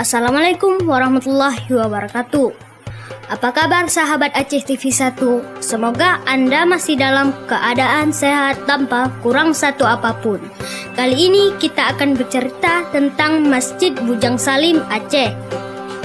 Assalamualaikum warahmatullahi wabarakatuh. Apa kabar sahabat Aceh TV 1? Semoga Anda masih dalam keadaan sehat tanpa kurang satu apapun. Kali ini kita akan bercerita tentang Masjid Bujang Salim Aceh.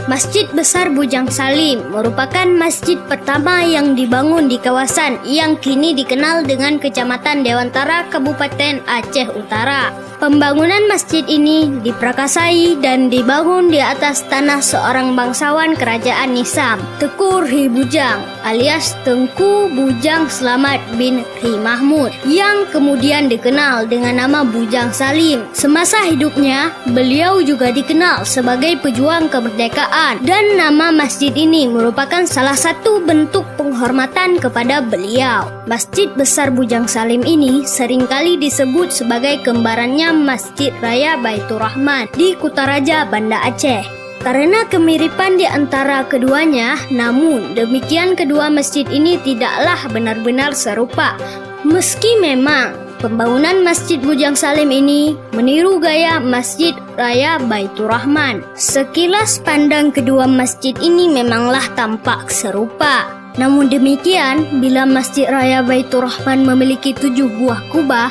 Masjid Besar Bujang Salim merupakan masjid pertama yang dibangun di kawasan yang kini dikenal dengan Kecamatan Dewantara, Kabupaten Aceh Utara. Pembangunan masjid ini diprakarsai dan dibangun di atas tanah seorang bangsawan kerajaan Nizam, Tengku Ri Bujang alias Tengku Bujang Slamet bin Ri Mahmud, yang kemudian dikenal dengan nama Bujang Salim. Semasa hidupnya, beliau juga dikenal sebagai pejuang kemerdekaan, dan nama masjid ini merupakan salah satu bentuk penghormatan kepada beliau. Masjid Besar Bujang Salim ini seringkali disebut sebagai kembarannya Masjid Raya Baitur Rahman di Kutaraja, Banda Aceh. Karena kemiripan di antara keduanya, namun demikian kedua masjid ini tidaklah benar-benar serupa. Meski memang pembangunan Masjid Bujang Salim ini meniru gaya Masjid Raya Baitur Rahman, sekilas pandang kedua masjid ini memanglah tampak serupa. Namun demikian, bila Masjid Raya Baitur Rahman memiliki 7 buah kubah,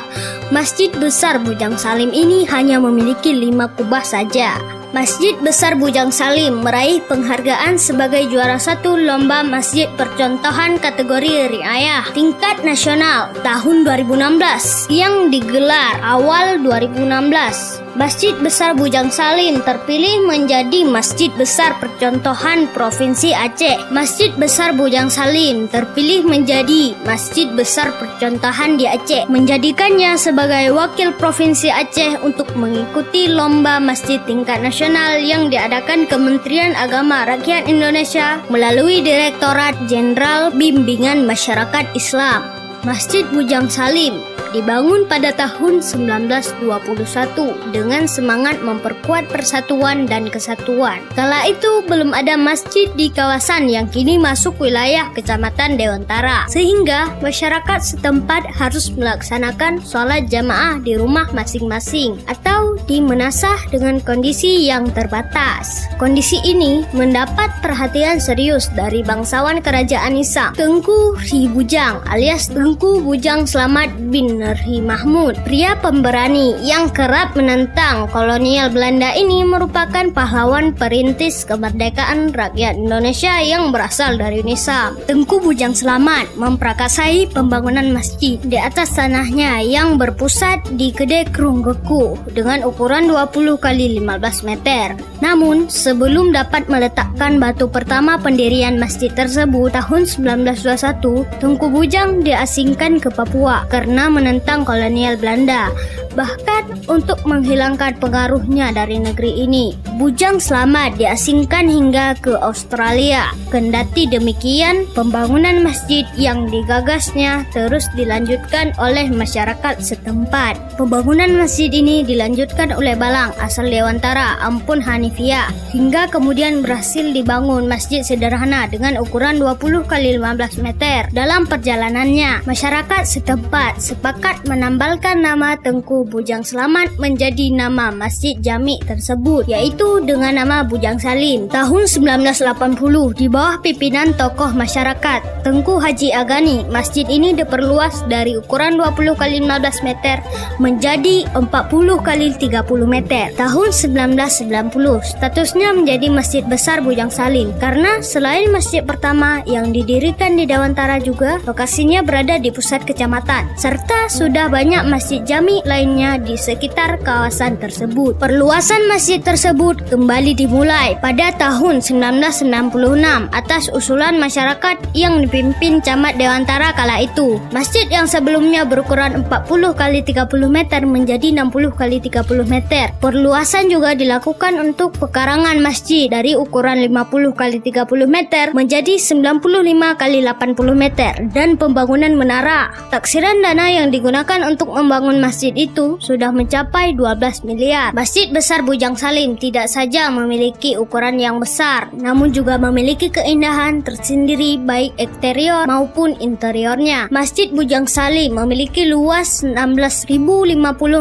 Masjid Besar Bujang Salim ini hanya memiliki 5 kubah saja. Masjid Besar Bujang Salim meraih penghargaan sebagai juara 1 lomba masjid percontohan kategori riayah tingkat nasional tahun 2016 yang digelar awal 2016. Masjid Besar Bujang Salim terpilih menjadi Masjid Besar Percontohan Provinsi Aceh. Masjid Besar Bujang Salim terpilih menjadi Masjid Besar Percontohan di Aceh, menjadikannya sebagai wakil Provinsi Aceh untuk mengikuti lomba masjid tingkat nasional yang diadakan Kementerian Agama Rakyat Indonesia melalui Direktorat Jenderal Bimbingan Masyarakat Islam. Masjid Bujang Salim dibangun pada tahun 1921 dengan semangat memperkuat persatuan dan kesatuan. Kala itu belum ada masjid di kawasan yang kini masuk wilayah Kecamatan Dewantara, sehingga masyarakat setempat harus melaksanakan sholat jamaah di rumah masing-masing atau di menasah dengan kondisi yang terbatas. Kondisi ini mendapat perhatian serius dari bangsawan kerajaan Nizam, Tengku Ri Bujang alias Tengku Bujang Slamet bin Ri Mahmud. Pria pemberani yang kerap menentang kolonial Belanda ini merupakan pahlawan perintis kemerdekaan rakyat Indonesia yang berasal dari Nizam. Tengku Bujang Slamet memprakarsai pembangunan masjid di atas tanahnya yang berpusat di Kedai Krunggeku dengan ukuran 20 x 15 meter. Namun, sebelum dapat meletakkan batu pertama pendirian masjid tersebut tahun 1921, Tengku Bujang diasingkan ke Papua karena menentang kolonial Belanda. Bahkan untuk menghilangkan pengaruhnya dari negeri ini, Bujang Slamet diasingkan hingga ke Australia. Kendati demikian, pembangunan masjid yang digagasnya terus dilanjutkan oleh masyarakat setempat. Pembangunan masjid ini dilanjutkan oleh Balang asal Dewantara, Ampun Hanifiyah, hingga kemudian berhasil dibangun masjid sederhana dengan ukuran 20 x 15 meter. Dalam perjalanannya, masyarakat setempat sepakat menambalkan nama Tengku Bujang Slamet menjadi nama masjid jami tersebut, yaitu dengan nama Bujang Salim. Tahun 1980, di bawah pimpinan tokoh masyarakat Tengku Haji Agani, masjid ini diperluas dari ukuran 20 x 15 meter menjadi 40 x 30 meter. Tahun 1990, statusnya menjadi Masjid Besar Bujang Salim karena selain masjid pertama yang didirikan di Dewantara, juga lokasinya berada di pusat kecamatan, serta sudah banyak masjid jami lainnya di sekitar kawasan tersebut. Perluasan masjid tersebut kembali dimulai pada tahun 1966 atas usulan masyarakat yang dipimpin Camat Dewantara kala itu. Masjid yang sebelumnya berukuran 40 x 30 meter menjadi 60 x 30 meter. Perluasan juga dilakukan untuk pekarangan masjid dari ukuran 50 x 30 meter menjadi 95 x 80 meter dan pembangunan menara. Taksiran dana yang digunakan untuk membangun masjid itu sudah mencapai 12 miliar. Masjid Besar Bujang Salim tidak saja memiliki ukuran yang besar, namun juga memiliki keindahan tersendiri baik eksterior maupun interiornya. Masjid Bujang Salim memiliki luas 16.050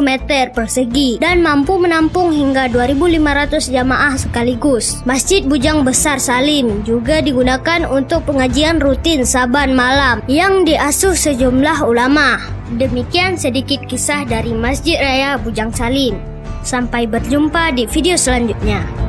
meter persegi dan mampu menampung hingga 2.500 jamaah sekaligus. Masjid Bujang Besar Salim juga digunakan untuk pengajian rutin saban malam yang diasuh sejumlah ulama. Demikian sedikit kisah dari Masjid Raya Bujang Salim. Sampai berjumpa di video selanjutnya.